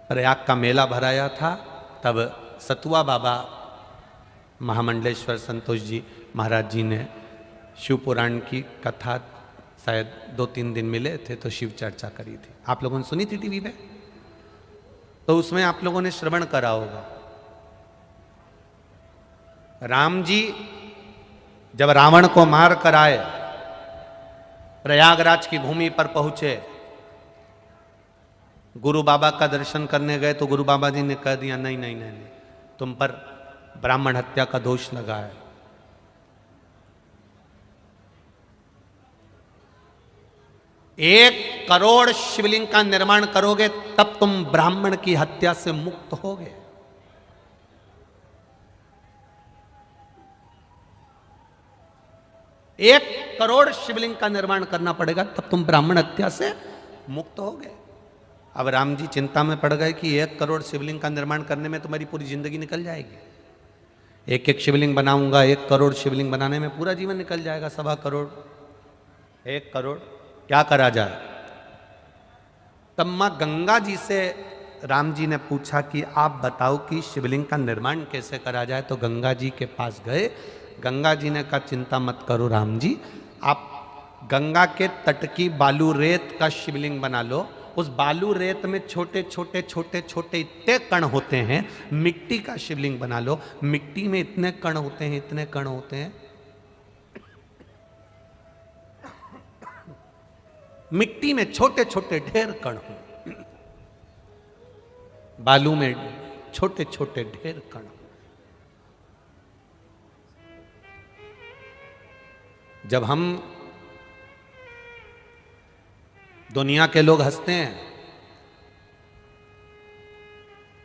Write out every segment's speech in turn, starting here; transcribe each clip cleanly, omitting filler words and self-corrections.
प्रयाग का मेला भराया था, तब सतुआ बाबा महामंडलेश्वर संतोष जी महाराज जी ने शिव पुराण की कथा शायद 2-3 दिन मिले थे तो शिव चर्चा करी थी। आप लोगों ने सुनी थी टीवी पे, तो उसमें आप लोगों ने श्रवण करा होगा। राम जी जब रावण को मार कर आए, प्रयागराज की भूमि पर पहुंचे, गुरु बाबा का दर्शन करने गए तो गुरु बाबा जी ने कह दिया नहीं नहीं नहीं, नहीं, तुम पर ब्राह्मण हत्या का दोष लगा है। 1 करोड़ शिवलिंग का निर्माण करोगे तब तुम ब्राह्मण की हत्या से मुक्त होगे। एक करोड़ शिवलिंग का निर्माण करना पड़ेगा तब तुम ब्राह्मण हत्या से मुक्त होगे। अब राम जी चिंता में पड़ गए कि 1 करोड़ शिवलिंग का निर्माण करने में तुम्हारी पूरी जिंदगी निकल जाएगी। एक शिवलिंग बनाऊंगा, 1 करोड़ शिवलिंग बनाने में पूरा जीवन निकल जाएगा। 1.25 करोड़, 1 करोड़ क्या करा जाए। तब मां गंगा जी से राम जी ने पूछा कि आप बताओ कि शिवलिंग का निर्माण कैसे करा जाए। तो गंगा जी के पास गए। गंगा जी ने कहा चिंता मत करो राम जी, आप गंगा के तट की बालू रेत का शिवलिंग बना लो। उस बालू रेत में छोटे छोटे छोटे छोटे इतने कण होते हैं, मिट्टी का शिवलिंग बना लो। मिट्टी में इतने कण होते हैं, इतने कण होते हैं, मिट्टी में छोटे छोटे ढेर कण हो, बालू में छोटे छोटे ढेर कण। जब हम दुनिया के लोग हंसते हैं,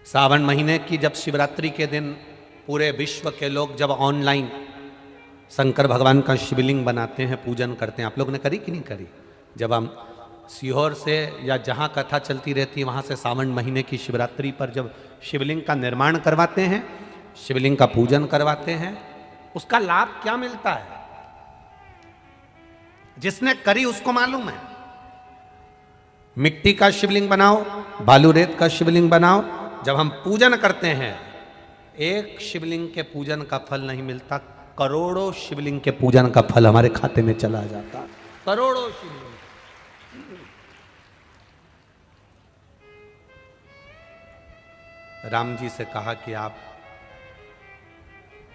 सावन महीने की जब शिवरात्रि के दिन पूरे विश्व के लोग जब ऑनलाइन शंकर भगवान का शिवलिंग बनाते हैं, पूजन करते हैं, आप लोग ने करी कि नहीं करी? जब हम सीहोर से या जहाँ कथा चलती रहती है वहाँ से सावन महीने की शिवरात्रि पर जब शिवलिंग का निर्माण करवाते हैं, शिवलिंग का पूजन करवाते हैं, उसका लाभ क्या मिलता है जिसने करी उसको मालूम है। मिट्टी का शिवलिंग बनाओ, बालू रेत का शिवलिंग बनाओ, जब हम पूजन करते हैं, एक शिवलिंग के पूजन का फल नहीं मिलता, करोड़ों शिवलिंग के पूजन का फल हमारे खाते में चला जाता। करोड़ों शिवलिंग। राम जी से कहा कि आप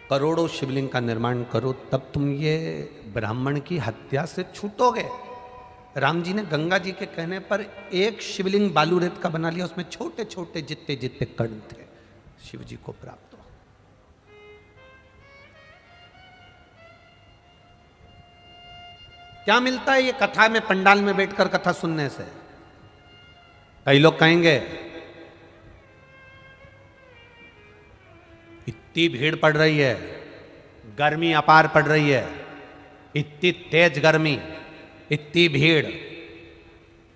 करोड़ों शिवलिंग का निर्माण करो तब तुम ये ब्राह्मण की हत्या से छूटोगे। राम जी ने गंगा जी के कहने पर एक शिवलिंग बालू रेत का बना लिया, उसमें छोटे छोटे जितने जितने कण थे शिव जी को प्राप्त हो। क्या मिलता है ये कथा में, पंडाल में बैठकर कथा सुनने से? कई लोग कहेंगे इतनी भीड़ पड़ रही है, गर्मी अपार पड़ रही है, इतनी तेज गर्मी, इतनी भीड़,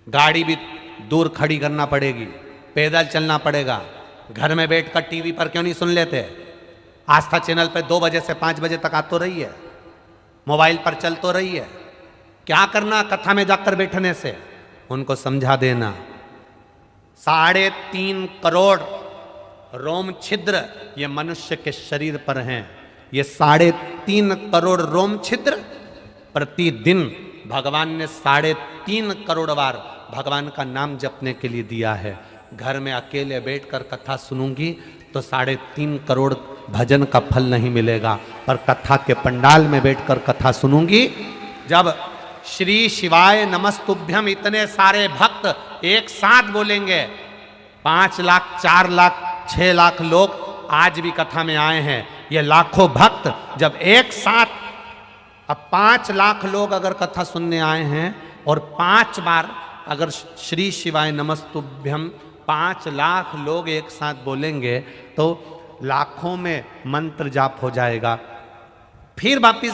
गाड़ी भी दूर खड़ी करना पड़ेगी, पैदल चलना पड़ेगा, घर में बैठकर टीवी पर क्यों नहीं सुन लेते? आस्था चैनल पे 2 बजे से 5 बजे तक आ तो रही है, मोबाइल पर चल तो रही है। क्या करना कथा में जाकर बैठने से? उनको समझा देना 3.5 करोड़ रोम छिद्र ये मनुष्य के शरीर पर हैं। ये 3.5 करोड़ रोम छिद्र प्रतिदिन भगवान ने 3.5 करोड़ बार भगवान का नाम जपने के लिए दिया है। घर में अकेले बैठकर कथा सुनूंगी तो 3.5 करोड़ भजन का फल नहीं मिलेगा, पर कथा के पंडाल में बैठकर कथा सुनूंगी, जब श्री शिवाय नमस्तुभ्यम इतने सारे भक्त एक साथ बोलेंगे, 5 लाख 4 लाख 6 लाख लोग आज भी कथा में आए हैं। ये लाखों भक्त जब एक साथ, अब 5 लाख लोग अगर कथा सुनने आए हैं और 5 बार अगर श्री शिवाय नमस्तुभ्यम 5 लाख लोग एक साथ बोलेंगे तो लाखों में मंत्र जाप हो जाएगा। फिर वापिस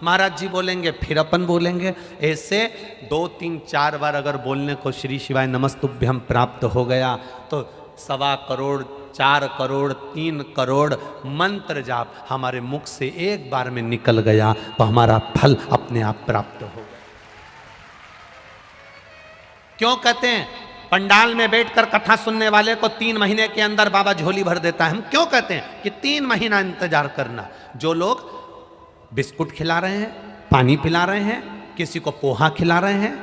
महाराज जी बोलेंगे, फिर अपन बोलेंगे, ऐसे 2 3 4 बार अगर बोलने को श्री शिवाय नमस्तुभ्यम प्राप्त हो गया तो 1.25 करोड़ 4 करोड़ 3 करोड़ मंत्र जाप हमारे मुख से एक बार में निकल गया तो हमारा फल अपने आप प्राप्त हो गया। क्यों कहते हैं पंडाल में बैठकर कथा सुनने वाले को 3 महीने के अंदर बाबा झोली भर देता है। हम क्यों कहते हैं कि 3 महीना इंतजार करना। जो लोग बिस्कुट खिला रहे हैं, पानी पिला रहे हैं, किसी को पोहा खिला रहे हैं,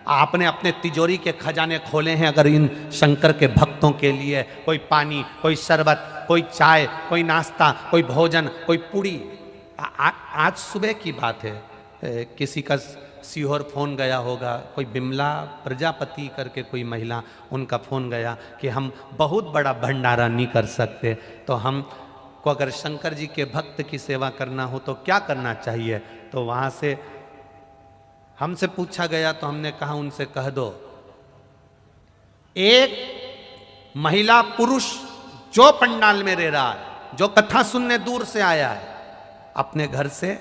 आपने अपने तिजोरी के खजाने खोले हैं। अगर इन शंकर के भक्तों के लिए कोई पानी, कोई शरबत, कोई चाय, कोई नाश्ता, कोई भोजन, कोई पूड़ी। आज सुबह की बात है, किसी का सीहोर फोन गया होगा, कोई बिमला प्रजापति करके कोई महिला, उनका फोन गया कि हम बहुत बड़ा भंडारा नहीं कर सकते, तो हम को अगर शंकर जी के भक्त की सेवा करना हो तो क्या करना चाहिए। तो वहाँ से हमसे पूछा गया तो हमने कहा उनसे कह दो, एक महिला पुरुष जो पंडाल में रह रहा है, जो कथा सुनने दूर से आया है, अपने घर से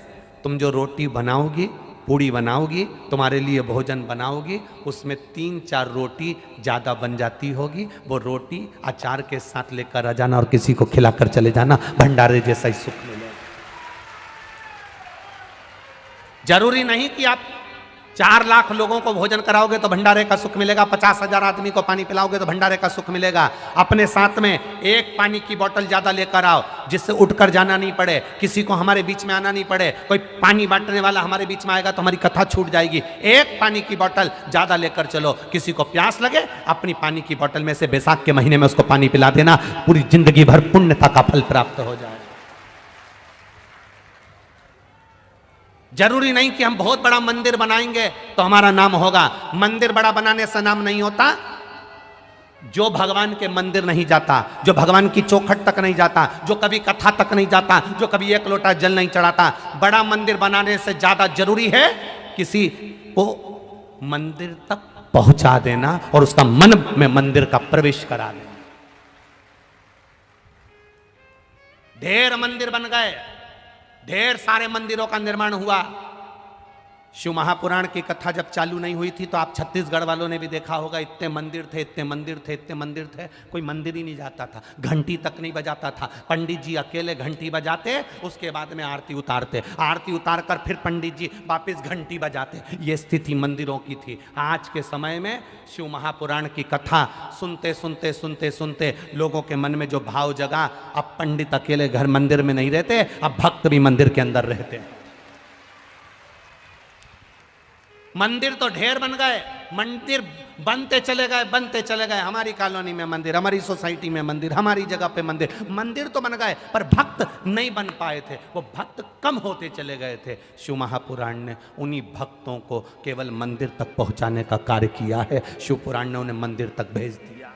तुम जो रोटी बनाओगी, पूड़ी बनाओगी, तुम्हारे लिए भोजन बनाओगी, उसमें 3-4 रोटी ज़्यादा बन जाती होगी, वो रोटी अचार के साथ लेकर आ जाना और किसी को खिलाकर चले जाना, भंडारे जैसा ही सुख मिलेगा। जरूरी नहीं कि आप 4 लाख लोगों को भोजन कराओगे तो भंडारे का सुख मिलेगा, 50,000 आदमी को पानी पिलाओगे तो भंडारे का सुख मिलेगा। अपने साथ में एक पानी की बोतल ज्यादा लेकर आओ, जिससे उठकर जाना नहीं पड़े, किसी को हमारे बीच में आना नहीं पड़े। कोई पानी बांटने वाला हमारे बीच में आएगा तो हमारी कथा छूट जाएगी। एक पानी की बोतल ज्यादा लेकर चलो, किसी को प्यास लगे अपनी पानी की बोतल में से बैसाख के महीने में उसको पानी पिला देना, पूरी जिंदगी भर पुण्यता का फल प्राप्त हो जाए। जरूरी नहीं कि हम बहुत बड़ा मंदिर बनाएंगे तो हमारा नाम होगा। मंदिर बड़ा बनाने से नाम नहीं होता। जो भगवान के मंदिर नहीं जाता, जो भगवान की चौखट तक नहीं जाता, जो कभी कथा तक नहीं जाता, जो कभी 1 लोटा जल नहीं चढ़ाता, बड़ा मंदिर बनाने से ज्यादा जरूरी है किसी को मंदिर तक पहुंचा देना और उसका मन में मंदिर का प्रवेश करा देना। ढेर मंदिर बन गए, ढेर सारे मंदिरों का निर्माण हुआ। शिव महापुराण की कथा जब चालू नहीं हुई थी तो आप छत्तीसगढ़ वालों ने भी देखा होगा, इतने मंदिर थे, इतने मंदिर थे, इतने मंदिर थे, कोई मंदिर ही नहीं जाता था, घंटी तक नहीं बजाता था। पंडित जी अकेले घंटी बजाते, उसके बाद में आरती उतारते, आरती उतार कर फिर पंडित जी वापस घंटी बजाते। ये स्थिति मंदिरों की थी। आज के समय में शिव महापुराण की कथा सुनते सुनते सुनते सुनते लोगों के मन में जो भाव जगा, अब पंडित अकेले घर मंदिर में नहीं रहते, अब भक्त भी मंदिर के अंदर रहते हैं। मंदिर तो ढेर बन गए, मंदिर बनते चले गए, बनते चले गए। हमारी कॉलोनी में मंदिर, हमारी सोसाइटी में मंदिर, हमारी जगह पे मंदिर, मंदिर तो बन गए पर भक्त नहीं बन पाए थे, वो भक्त कम होते चले गए थे। शिव महापुराण ने उन्हीं भक्तों को केवल मंदिर तक पहुंचाने का कार्य किया है। शिव पुराण ने उन्हें मंदिर तक भेज दिया।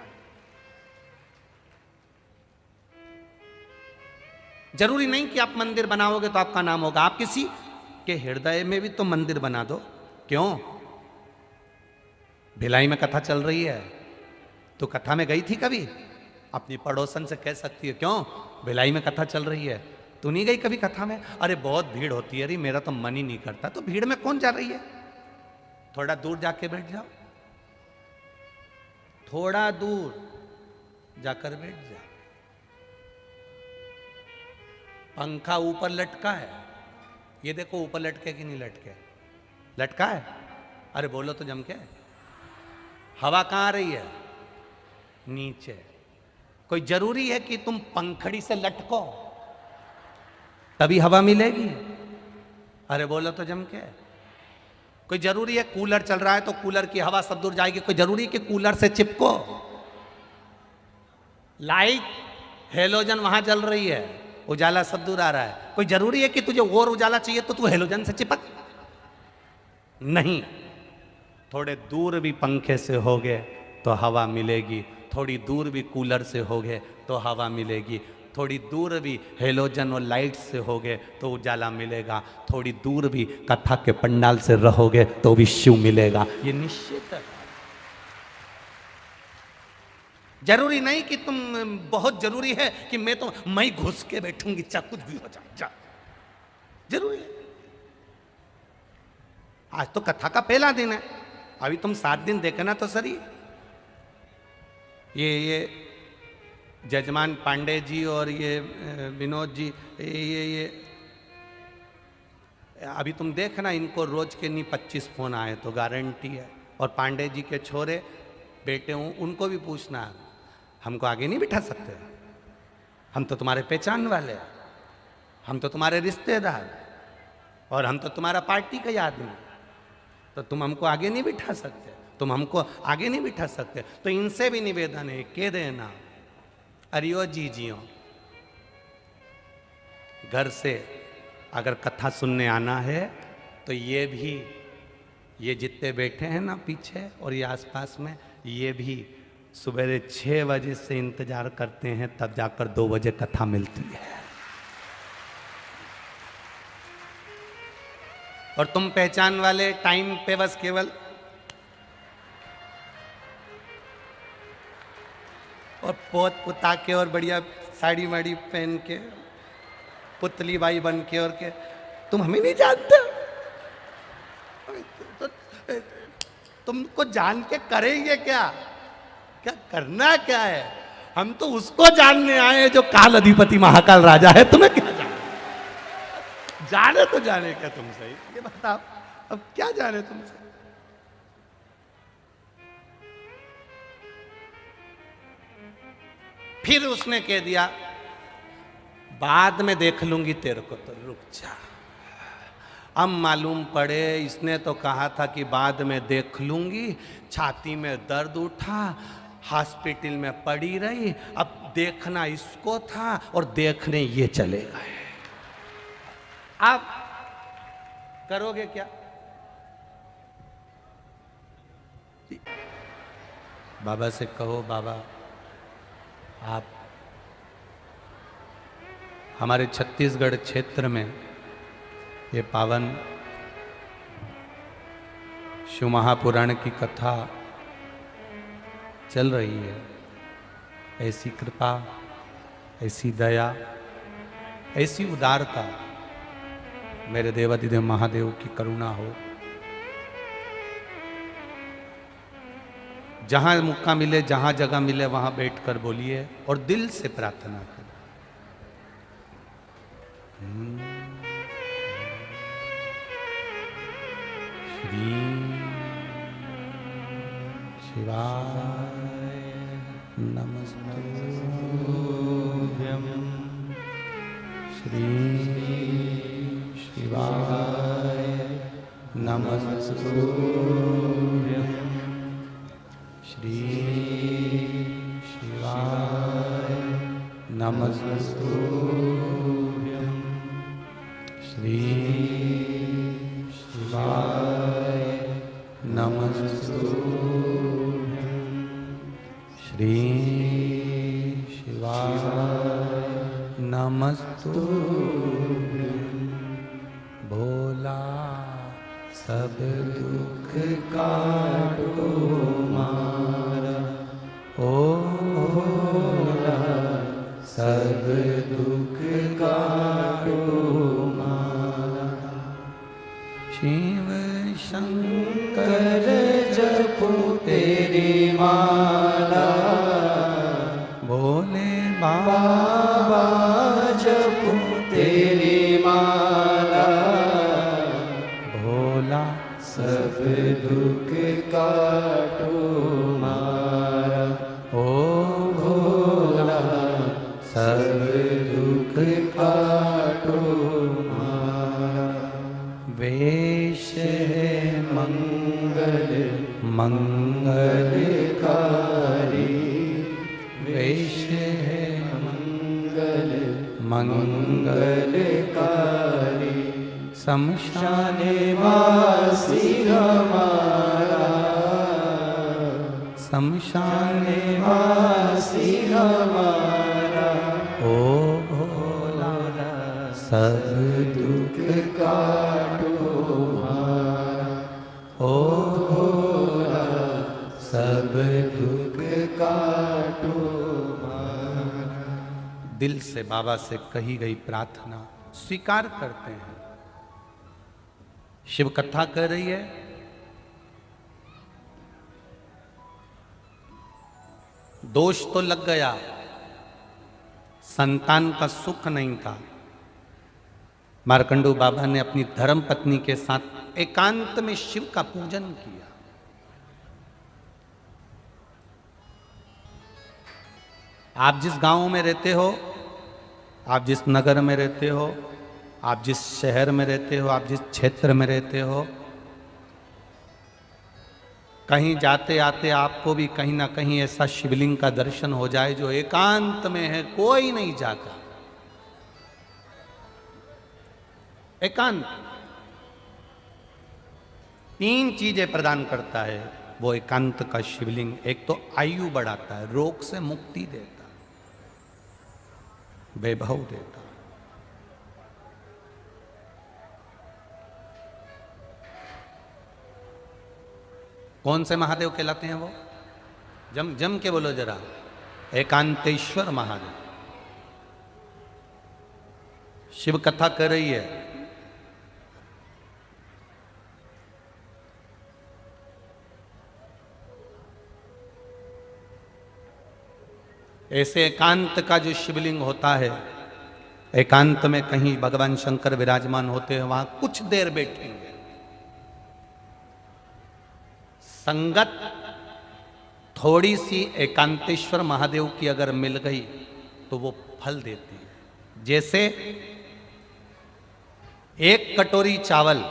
जरूरी नहीं कि आप मंदिर बनाओगे तो आपका नाम होगा। आप किसी के हृदय में भी तो मंदिर बना दो। क्यों? भिलाई में कथा चल रही है, तो कथा में गई थी कभी? अपनी पड़ोसन से कह सकती है, क्यों भिलाई में कथा चल रही है, तू नहीं गई कभी कथा में? अरे बहुत भीड़ होती है, अरे मेरा तो मन ही नहीं करता। तो भीड़ में कौन जा रही है? थोड़ा दूर जाके बैठ जाओ, थोड़ा दूर जाकर बैठ जाओ। पंखा ऊपर लटका है, ये देखो ऊपर लटके कि नहीं लटके? लटका है। अरे बोलो तो जम के। हवा कहाँ आ रही है? नीचे। कोई जरूरी है कि तुम पंखड़ी से लटको तभी हवा मिलेगी? अरे बोलो तो जम के। कोई जरूरी है कूलर चल रहा है तो कूलर की हवा सब दूर जाएगी? कोई जरूरी है कि कूलर से चिपको? लाइट हेलोजन वहां जल रही है, उजाला सब दूर आ रहा है। कोई जरूरी है कि तुझे और उजाला चाहिए तो तू हेलोजन से चिपक? नहीं। थोड़े दूर भी पंखे से होगे तो हवा मिलेगी, थोड़ी दूर भी कूलर से होगे तो हवा मिलेगी, थोड़ी दूर भी हेलोजन और लाइट से होगे तो उजाला मिलेगा, थोड़ी दूर भी कथा के पंडाल से रहोगे तो भी शिव मिलेगा। ये निश्चित है। जरूरी नहीं कि तुम, बहुत जरूरी है कि मैं घुस के बैठूंगी चाहे कुछ भी हो जाए, जरूरी है। आज तो कथा का पहला दिन है, अभी तुम 7 दिन देखना तो सही। ये जजमान पांडे जी और ये विनोद जी, ये अभी तुम देखना, इनको रोज के नहीं 25 फोन आए तो गारंटी है। और पांडे जी के छोरे बेटे हूं उनको भी पूछना, हमको आगे नहीं बिठा सकते? हम तो तुम्हारे पहचान वाले हैं, हम तो तुम्हारे रिश्तेदार, और हम तो तुम्हारा पार्टी का आदमी, तो तुम हमको आगे नहीं बिठा सकते, तुम हमको आगे नहीं बिठा सकते। तो इनसे भी निवेदन है, कह देना अरियो जी जियो, घर से अगर कथा सुनने आना है तो ये भी, ये जितने बैठे हैं ना पीछे और ये आसपास में, ये भी सुबह 6 बजे से इंतजार करते हैं, तब जाकर 2 बजे कथा मिलती है। और तुम पहचान वाले टाइम पे बस केवल और पोत पुता के और बढ़िया साड़ी वाड़ी पहन के पुतली बाई बन के, और के तुम हमें नहीं जानते, तो तुमको जान के करेंगे क्या? क्या करना क्या है? हम तो उसको जानने आए हैं जो काल अधिपति महाकाल राजा है। तुम्हें क्या जाने तो जाने क्या तुमसे, ये बताओ, अब क्या जाने तुमसे? फिर उसने कह दिया बाद में देख लूंगी तेरे को, तो रुक जा। अब मालूम पड़े इसने तो कहा था कि बाद में देख लूंगी, छाती में दर्द उठा, हॉस्पिटल में पड़ी रही, अब देखना इसको था और देखने ये चले गए। आप करोगे क्या? बाबा से कहो, बाबा आप हमारे छत्तीसगढ़ क्षेत्र में ये पावन शिव महापुराण की कथा चल रही है, ऐसी कृपा, ऐसी दया, ऐसी उदारता मेरे देवाधिदेव महादेव की करुणा हो। जहां मौका मिले, जहां जगह मिले, वहां बैठकर बोलिए और दिल से प्रार्थना करें। श्री शिवाय नमस्तुभ्यं, श्री शिवाय नमस्तुभ्यं, श्री शिवाय नमस्तुभ्यं, श्री शिवाय नमस्तुभ्यं, श्री शिवाय नमस्तुभ्यं। भोला सब दुख काटो मारा, ओ भोला सब दुख काटो मारा। शिव शंकर जपो तेरी माला, भोले बाबा जपो तेरी माला, भोला सब दुख काटो मारा, ओ भोला सब दुख काटो मारा। वेश है मंगल मंगलकारी, वेश है मंगल मंगलकारी, शमशाने वासी हमारा, शमशाने वासी हमारा, ओ भोला सब दुख काटो मारा, ओ भोला सब दुख काटो मारा। दिल से बाबा से कही गई प्रार्थना स्वीकार करते हैं। शिव कथा कर रही है, दोष तो लग गया, संतान का सुख नहीं था। मार्कंडू बाबा ने अपनी धर्म पत्नी के साथ एकांत में शिव का पूजन किया। आप जिस गांव में रहते हो, आप जिस नगर में रहते हो, आप जिस शहर में रहते हो, आप जिस क्षेत्र में रहते हो, कहीं जाते आते आपको भी कहीं ना कहीं ऐसा शिवलिंग का दर्शन हो जाए जो एकांत में है, कोई नहीं जाता, एकांत। 3 चीजें प्रदान करता है वो एकांत का शिवलिंग। एक तो आयु बढ़ाता है, रोग से मुक्ति देता है, वैभव देता है। कौन से महादेव कहलाते हैं वो? जम जम के बोलो जरा, एकांतेश्वर महादेव। शिव कथा कर रही है, ऐसे एकांत का जो शिवलिंग होता है, एकांत में कहीं भगवान शंकर विराजमान होते हैं, वहां कुछ देर बैठेंगे। संगत थोड़ी सी एकांतेश्वर महादेव की अगर मिल गई तो वो फल देती है। जैसे एक कटोरी चावल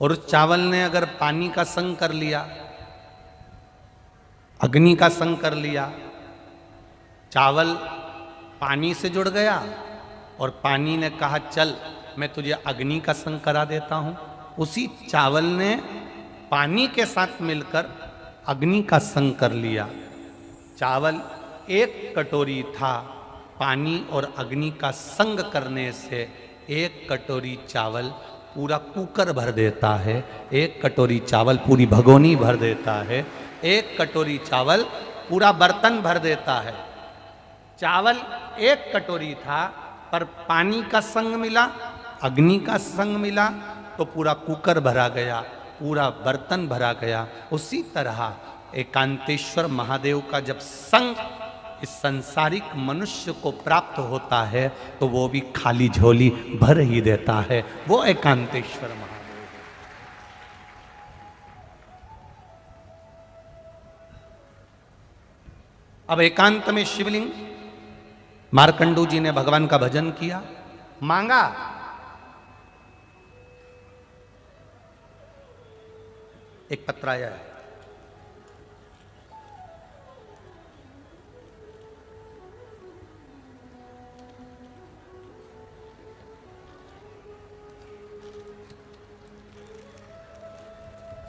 और उस चावल ने अगर पानी का संग कर लिया, अग्नि का संग कर लिया, चावल पानी से जुड़ गया और पानी ने कहा चल मैं तुझे अग्नि का संग करा देता हूं, उसी चावल ने पानी के साथ मिलकर अग्नि का संग कर लिया। चावल एक कटोरी था, पानी और अग्नि का संग करने से एक कटोरी चावल पूरा कुकर भर देता है, एक कटोरी चावल पूरी भगोनी भर देता है, एक कटोरी चावल पूरा बर्तन भर देता है। चावल एक कटोरी था पर पानी का संग मिला, अग्नि का संग मिला तो पूरा कुकर भरा गया, पूरा बर्तन भरा गया। उसी तरह एकांतेश्वर महादेव का जब संग इस संसारिक मनुष्य को प्राप्त होता है तो वो भी खाली झोली भर ही देता है, वो एकांतेश्वर महादेव है। अब एकांत में शिवलिंग, मार्कंडू जी ने भगवान का भजन किया, मांगा, एक पत्र आया है,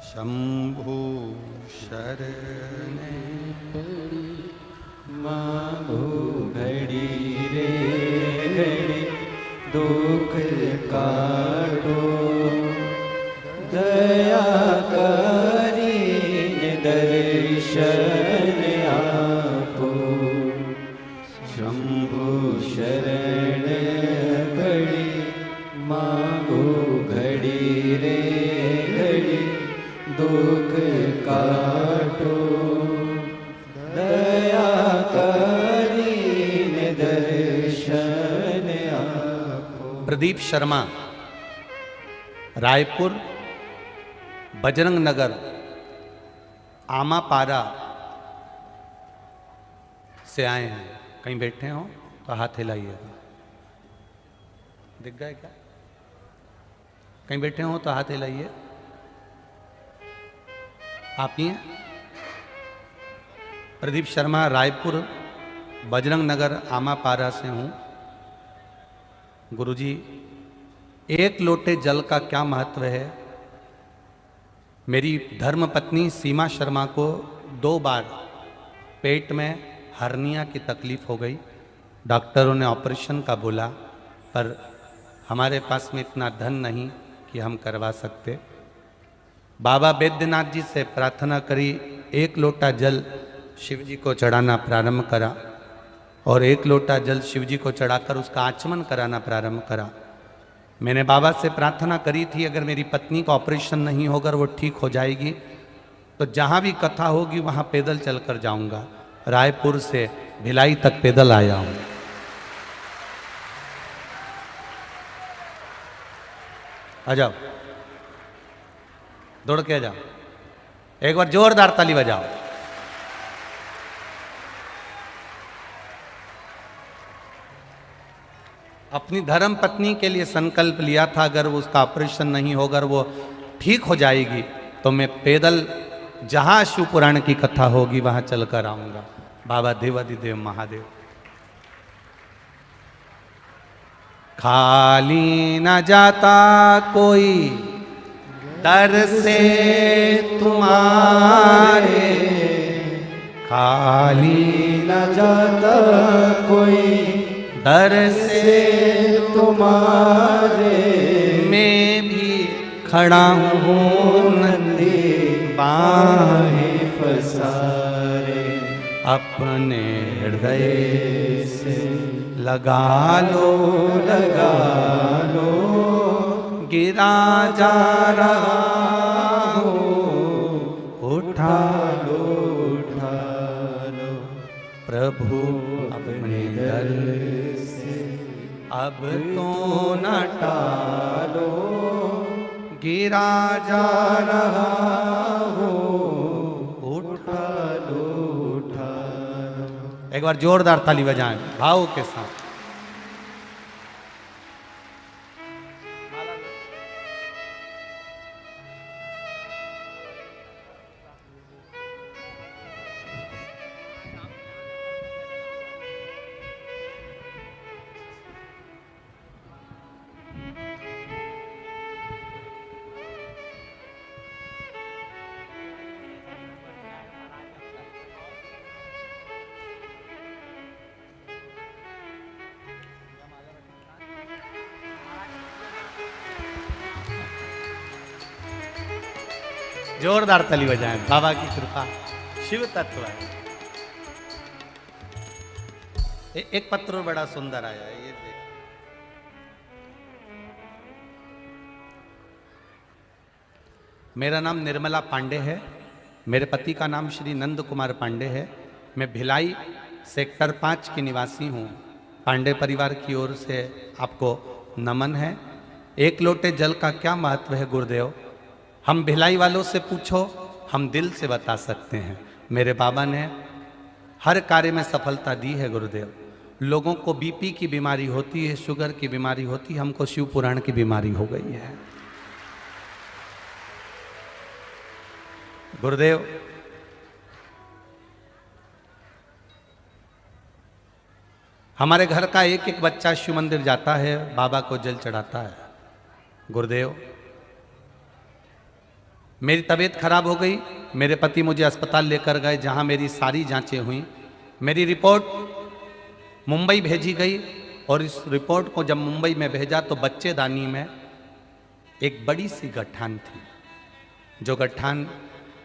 शंभु शरणे मांगो घड़ी रे घड़ी दुख काटो, दया करीन दर्शन आपो। शंभु शरण घड़ी मांगो घड़ी रे घड़ी दुख काटो, दया करीन दर्शन आपो। प्रदीप शर्मा रायपुर बजरंग नगर आमापारा से आए हैं। कहीं बैठे हो तो हाथ हिलाइएगा, दिख गए क्या? कहीं बैठे हो तो हाथ हिलाइए। आप ही हैं? प्रदीप शर्मा रायपुर बजरंग नगर आमापारा से हूँ। गुरुजी, एक लोटे जल का क्या महत्व है? मेरी धर्मपत्नी सीमा शर्मा को 2 बार पेट में हर्निया की तकलीफ हो गई। डॉक्टरों ने ऑपरेशन का बोला, पर हमारे पास में इतना धन नहीं कि हम करवा सकते। बाबा बैद्यनाथ जी से प्रार्थना करी, 1 लोटा जल शिव जी को चढ़ाना प्रारंभ करा और 1 लोटा जल शिव जी को चढ़ाकर उसका आचमन कराना प्रारंभ करा। मैंने बाबा से प्रार्थना करी थी, अगर मेरी पत्नी का ऑपरेशन नहीं होगा, वो ठीक हो जाएगी तो जहाँ भी कथा होगी वहाँ पैदल चलकर जाऊँगा। रायपुर से भिलाई तक पैदल आया हूँ। आ जाओ, दौड़ के आ जाओ। एक बार जोरदार ताली बजाओ। अपनी धर्म पत्नी के लिए संकल्प लिया था, अगर उसका ऑपरेशन नहीं होगा, अगर वो ठीक हो जाएगी तो मैं पैदल जहां शिव पुराण की कथा होगी वहां चलकर आऊंगा। बाबा देवादिदेव महादेव। खाली न जाता कोई दर से तुम्हारे, खाली न जाता कोई दर से तुम्हारे, मैं भी खड़ा हूँ नंदी बाहें पसारे, अपने हृदय से लगा लो लगा लो, गिरा जा रहा हो, उठा लो उठा लो, प्रभु अपने दर से अब तो न टालो, गिरा जा रहा हो, उठा लो उठा लो। एक बार जोरदार ताली बजाएं भाव के साथ। जोरदार ताली बजाएं, बाबा की कृपा, शिव तत्व है। एक पत्र बड़ा सुंदर आया है, ये देख। मेरा नाम निर्मला पांडे है, मेरे पति का नाम श्री नंद कुमार पांडे है। मैं भिलाई सेक्टर 5 की निवासी हूँ। पांडे परिवार की ओर से आपको नमन है। एक लोटे जल का क्या महत्व है गुरुदेव? हम भिलाई वालों से पूछो, हम दिल से बता सकते हैं। मेरे बाबा ने हर कार्य में सफलता दी है गुरुदेव। लोगों को बीपी की बीमारी होती है, शुगर की बीमारी होती है, हमको शिव पुराण की बीमारी हो गई है गुरुदेव। हमारे घर का एक एक बच्चा शिव मंदिर जाता है, बाबा को जल चढ़ाता है। गुरुदेव, मेरी तबीयत खराब हो गई, मेरे पति मुझे अस्पताल लेकर गए जहां मेरी सारी जांचें हुई। मेरी रिपोर्ट मुंबई भेजी गई और इस रिपोर्ट को जब मुंबई में भेजा तो बच्चेदानी में एक बड़ी सी गठान थी। जो गठान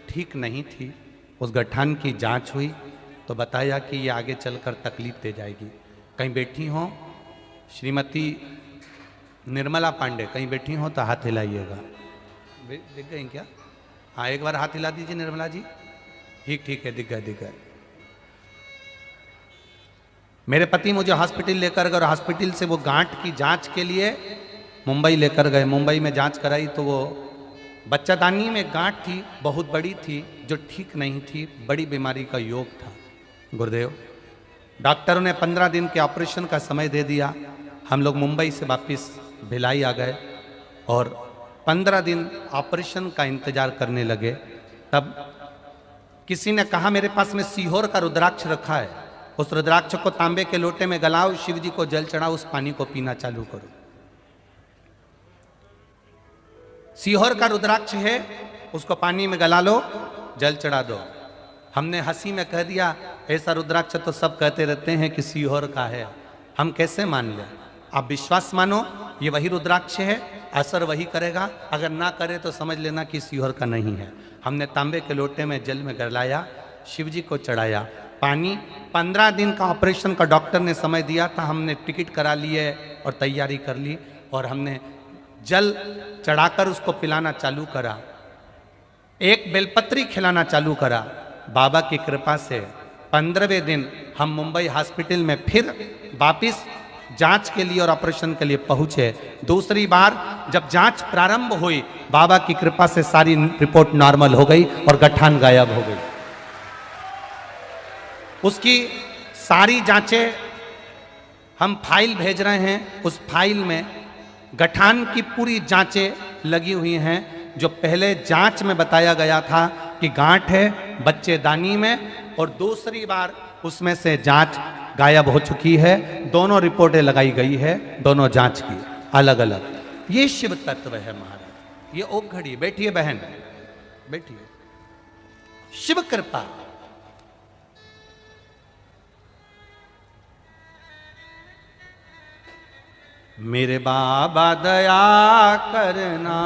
ठीक नहीं थी, उस गठान की जांच हुई तो बताया कि ये आगे चलकर तकलीफ दे जाएगी। कहीं बैठी हो श्रीमती निर्मला पांडे, कहीं बैठी हो तो हाथ हिलाइएगा। दिख गई क्या? हाँ, एक बार हाथ हिला दीजिए निर्मला जी। ठीक ठीक है, दिख गए दिख गए। मेरे पति मुझे हॉस्पिटल लेकर गए और हॉस्पिटल से वो गांठ की जांच के लिए मुंबई लेकर गए। मुंबई में जांच कराई तो वो बच्चादानी में गांठ थी, बहुत बड़ी थी, जो ठीक नहीं थी, बड़ी बीमारी का योग था। गुरुदेव, डॉक्टरों ने 15 दिन के ऑपरेशन का समय दे दिया। हम लोग मुंबई से वापस भिलाई आ गए और 15 दिन ऑपरेशन का इंतजार करने लगे। तब किसी ने कहा मेरे पास में सीहोर का रुद्राक्ष रखा है, उस रुद्राक्ष को तांबे के लोटे में गलाओ, शिव जी को जल चढ़ाओ, उस पानी को पीना चालू करो। सीहोर का रुद्राक्ष है, उसको पानी में गला लो, जल चढ़ा दो। हमने हंसी में कह दिया ऐसा रुद्राक्ष तो सब कहते रहते हैं कि सीहोर का है, हम कैसे मान लें? आप विश्वास मानो, ये वही रुद्राक्ष है, असर वही करेगा। अगर ना करे तो समझ लेना कि सीहोर का नहीं है। हमने तांबे के लोटे में जल में गलाया, शिव जी को चढ़ाया पानी। 15 दिन का ऑपरेशन का डॉक्टर ने समय दिया था। हमने टिकट करा लिए और तैयारी कर ली और हमने जल चढ़ाकर उसको पिलाना चालू करा, एक बेलपत्री खिलाना चालू करा। बाबा की कृपा से 15वें दिन हम मुंबई हॉस्पिटल में फिर वापिस जांच के लिए और ऑपरेशन के लिए पहुंचे। दूसरी बार जब जांच प्रारंभ हुई, बाबा की कृपा से सारी रिपोर्ट नॉर्मल हो गई और गठान गायब हो गई। उसकी सारी जांचें हम फाइल भेज रहे हैं, उस फाइल में गठान की पूरी जांचें लगी हुई हैं। जो पहले जांच में बताया गया था कि गांठ है बच्चेदानी में, और दूसरी बार उसमें से जांच गायब हो चुकी है। दोनों रिपोर्टें लगाई गई है, दोनों जांच की अलग अलग। ये शिव तत्व है महाराज। ये ओक घड़ी, बैठिए बहन, बैठिए। शिव कृपा, मेरे बाबा दया करना,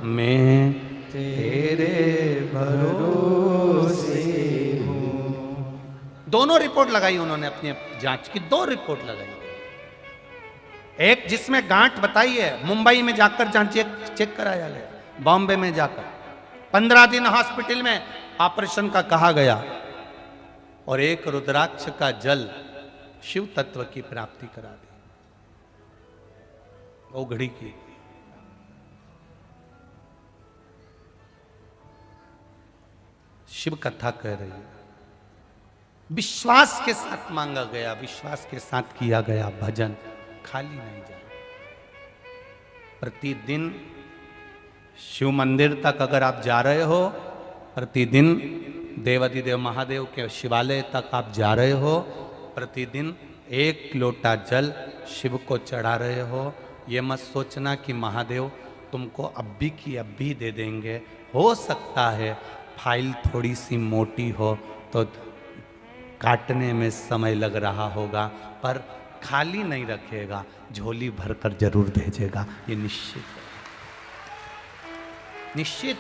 मैं तेरे भरोसे हूँ। दोनों रिपोर्ट लगाई उन्होंने अपनी जांच की, 2 रिपोर्ट लगाई। एक जिसमें गांठ बताई है, मुंबई में जाकर जांच चेक कराया गया, बॉम्बे में जाकर 15 दिन हॉस्पिटल में ऑपरेशन का कहा गया, और एक रुद्राक्ष का जल शिव तत्व की प्राप्ति करा दी, वो घड़ी की। शिव कथा कह रही है, विश्वास के साथ मांगा गया, विश्वास के साथ किया गया भजन खाली नहीं जाए। प्रतिदिन शिव मंदिर तक अगर आप जा रहे हो, प्रतिदिन देवाधिदेव महादेव के शिवालय तक आप जा रहे हो, प्रतिदिन 1 लोटा जल शिव को चढ़ा रहे हो, ये मत सोचना कि महादेव तुमको अब भी की अब भी दे देंगे। हो सकता है फाइल थोड़ी सी मोटी हो तो काटने में समय लग रहा होगा, पर खाली नहीं रखेगा, झोली भरकर जरूर भेजेगा, ये निश्चित है, निश्चित।